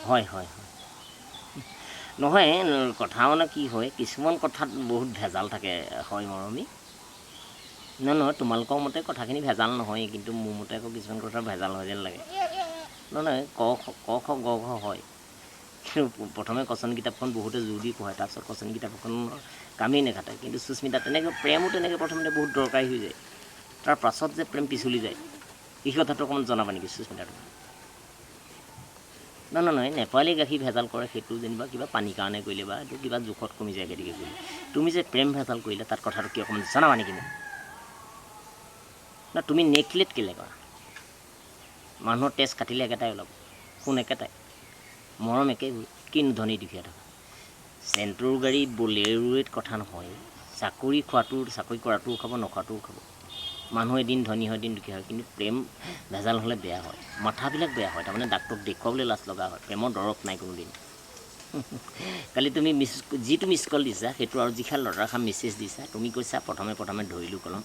হয় হয় হয় নহয় কথা মানে কি হয় কিছুমান কথাত বহুত ভেজাল থাকে হয় মৰমী নহয় তোমালোকৰ মতে কথাখিনি ভেজাল নহয় কিন্তু মোৰ মতে আকৌ কিছুমান কথা ভেজাল হয় যেন লাগে নহয় ক খ গ ঘ হয় কিন্তু প্ৰথমে কচন কিতাপখন বহুতে জোৰ দি পঢ়ে তাৰপিছত কচন কিতাপখনৰ কামেই নেখাতে কিন্তু সুস্মিতা তেনেকৈ প্ৰেমো তেনেকৈ প্ৰথমতে বহুত দৰকাৰী হৈ যায় তাৰ পাছত যে প্ৰেম পিছলি যায় এই কথাটো অকণমান জনাবা নেকি সুস্মিতাটো নহয় নেপালী গাখীৰ ভেজাল কৰে সেইটো যেনিবা কিবা পানীৰ কাৰণে কৰিলে বা এইটো কিবা জোখত কমি যায় গতিকে কৰিলে তুমি যে প্ৰেম ভেজাল কৰিলে তাত কথাটো কি অকণমান জনাবা নেকি মোক না তুমি নেকলেট কেলৈ কৰা মানুহৰ তেজ কাটিলে একেটাই ওলাব সোণ একেটাই মৰম একেই কিনো ধনী দুখীয়া থকা চেণ্ট্ৰৰ গাড়ী বলেৰোৱেত কথা নহয় চাকৰি খোৱাটো চাকৰি কৰাটোও খাব নখোৱাটোও খাব মানুহ এদিন ধনী হয় এদিন দুখীয়া হয় কিন্তু প্ৰেম ভেজাল হ'লে বেয়া হয় মাথাবিলাক বেয়া হয় তাৰমানে ডাক্তৰক দেখুৱাবলৈ লাজ লগা হয় প্ৰেমৰ দৰৱ নাই কোনোদিন কালি তুমি যিটো মিছ কল দিছা সেইটো আৰু যিখন লতাৰখান মেছেজ দিছা তুমি কৈছা প্ৰথমে ধৰিলোঁ কলম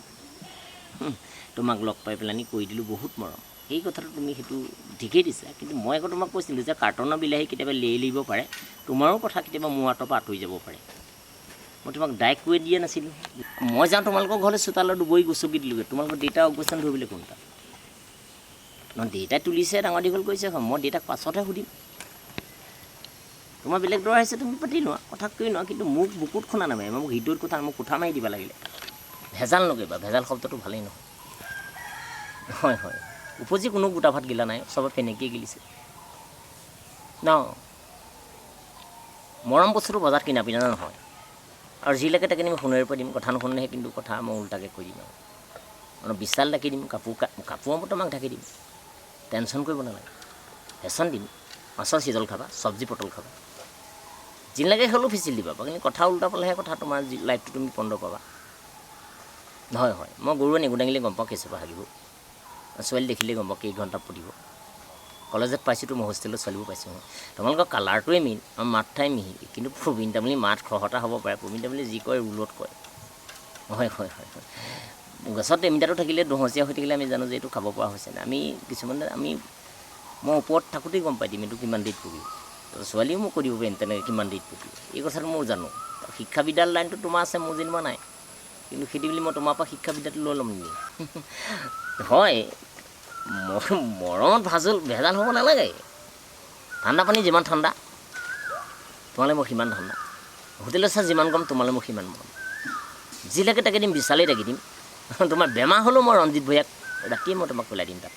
তোমাক লগ পাই পেলানি কৈ দিলোঁ বহুত মৰম এই কথাটো তুমি সেইটো ঠিকেই দিছা কিন্তু মই আকৌ তোমাক কৈছিলোঁ যে কাৰ্টনৰ বিলাহী কেতিয়াবা লেলিব পাৰে তোমাৰো কথা কেতিয়াবা মোৰ হাতৰ পৰা আঁতৰি যাব পাৰে মই তোমাক ডাইৰেক্ট কৈ দিয়া নাছিলোঁ মই যাওঁ তোমালোকৰ ঘৰলৈ চোতালত দুবৰি গুচকি দিলোঁগৈ তোমালোকৰ দেউতা অৱস্থান ধৰিবলৈ কোন তাত নহয় দেউতাই তুলিছে ডাঙৰ দীঘল কৰিছে মই দেউতাক পাছতহে সুধিম তোমাৰ বেলেগ দৰা আহিছে তুমি পাতি লোৱা কথা কৈ নোৱা কিন্তু মোক বুকুত খুন্দা নামাৰে মোক হৃদয়ত কথা মোক কোঠা মাৰি দিব লাগিলে ভেজাল নকৰিবা ভেজাল শব্দটো ভালেই নহয় হয় হয় উপজি কোনো গোটা ভাত গিলা নাই চবে ফেনেকিয়ে গিলিছে ন মৰম বস্তুটো বজাৰত কিনা পিনা নহয় আৰু যিলৈকে তাকে মই সোণেৰে পৰা দিম কথা নুশুনিলেহে কিন্তু কথা মই উল্টাকৈ কৈ দিম আৰু বিশাল ঢাকি দিম কাপোৰৰ মতো তোমাক ঢাকি দিম টেনশ্যন কৰিব নালাগে ফেশ্বন দিম মাছৰ চিজল খাবা চব্জি পটল খাবা যিলৈকে হ'লেও ফিচিল দিবা কিন্তু কথা উল্টা পালেহে কথা তোমাৰ লাইফটো তুমি পন্দ পাবা হয় হয় মই গৰুৱে নেগু দাঙিলে গম পাওঁ কেঁচুপা হাগিব ছোৱালী দেখিলে গম পাওঁ কেইঘণ্টা পঢ়িব কলেজত পাইছোঁতো মই হোষ্টেলত ছোৱালীবোৰ পাইছোঁ মই তোমালোকৰ কালাৰটোৱে মেইন আৰু মাতঠাই মিহি কিন্তু প্ৰবীণ তামুলী মাত খহটা হ'ব পাৰে প্ৰবীণ তামুলী যি কয় ৰুলত কয় হয় হয় হয় হয় গছত এমিটাৰটো থাকিলে দহচীয়া হৈ থাকিলে আমি জানো যে এইটো খাব পৰা হৈছে আমি কিছুমানে মই ওপৰত থাকোঁতেই গম পাই দিম এইটো কিমান দেৰিত পঢ়িব ছোৱালীও মোক কৈ দিব পাৰিম তেনেকৈ কিমান দেৰিত পঢ়িব এই কথাটো মই জানো শিক্ষাবিদ্যালয় লাইনটো তোমাৰ আছে মোৰ যেনিবা নাই কিন্তু সেইটো বুলি মই তোমাৰ পৰা শিক্ষাবিদ্যাটো লৈ ল'ম নেকি হয় মৰমত ভেজাল হ'ব নালাগে ঠাণ্ডা পানী যিমান ঠাণ্ডা তোমালৈ মই সিমান ঠাণ্ডা হোটেলত চাহ যিমান কম তোমালৈ মই সিমান মৰম যিলৈকে তাকে দিম বিচালেই তাকি দিম তোমাৰ বেমাৰ হ'লেও মই ৰঞ্জিত ভূঞাক ৰাতিয়ে মই তোমাক পেলাই দিম তাত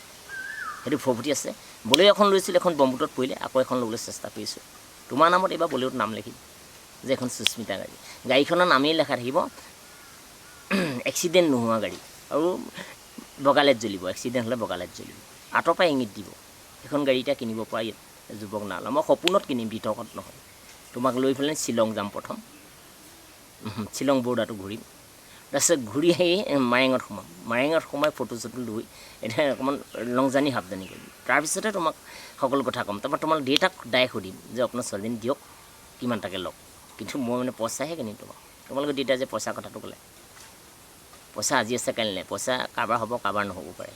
সেইটো ফৰফুটি আছে বলেও এখন লৈছিল এখন বম্বুটত পৰিলে আকৌ এখন ল'বলৈ চেষ্টা কৰিছোঁ তোমাৰ নামত এইবাৰ বলেওত নাম লিখিম যে এখন সুস্মিতা গাড়ীখনৰ নামেই লেখা থাকিব এক্সিডেণ্ট নোহোৱা গাড়ী আৰু বগালেট জ্বলিব এক্সিডেণ্ট হ'লে বগালেট জ্বলিব আঁতৰ পৰা ইংগিত দিব সেইখন গাড়ী এতিয়া কিনিব পৰা যুৱক নালা মই সপোনত কিনিম বিতৰ্কত নহয় তোমাক লৈ পেলাই শ্বিলং যাম প্ৰথম শ্বিলং বৰ্ডাৰটো ঘূৰিম তাৰপিছত ঘূৰি আহি মাৰেঙত সোমাই ফটো চটো লৈ এতিয়া অকণমান লং জাৰ্ণি হাফ জাৰ্ণি কৰিম তাৰপিছতে তোমাক সকলো কথা ক'ম তাৰপৰা তোমাক দেউতাক ডাইৰেক্ট সুধিম যে আপোনাৰ ছোৱালীজনী দিয়ক কিমান তাকে লওক কিন্তু মই মানে পইচাহে কিনিম তোমালোকৰ দেউতাই যে পইচা কথাটো ক'লে পইচা আজি আছে কাইলৈ নাই পইচা কাৰোবাৰ হ'ব কাৰোবাৰ নহ'ব পাৰে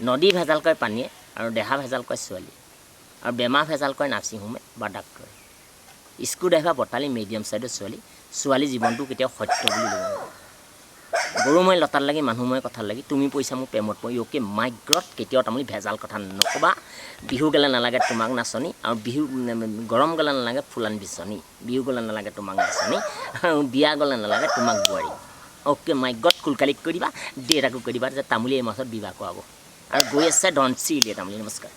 নদী ভেজাল কৰে পানীয়ে আৰু দেহা ভেজাল কৰে ছোৱালী আৰু বেমাৰ ভেজাল কৰে নাৰ্ছিং হোমে বা ডাক্তৰে স্ক্ৰু ড্ৰাইভাৰ বটালি মিডিয়াম ছাইডৰ ছোৱালী জীৱনটো কেতিয়াও সত্য বুলি ল'ব গৰু মই লতাত লাগি মানুহ মই কথাত লাগি তুমি পইচা মোৰ প্ৰেমত পৰি অ'কে মাইগ্ৰত কেতিয়াও তামোলি ভেজাল কথা নক'বা বিহু গ'লে নালাগে তোমাক নাচনি আৰু গৰম গ'লে নালাগে ফুলান বিচনী বিহু গ'লে নালাগে তোমাক নাচনি আৰু বিয়া গ'লে নালাগে তোমাক বোৱাৰী অ'কে মাইগ্ৰত কুলকালিক কৰি দিবা দেউতাকো কৈ দিবা যে তামুলী এই মাছত বিবাহ কৰাব আৰু গৈ আছে ধনশীল তামুলী নমস্কাৰ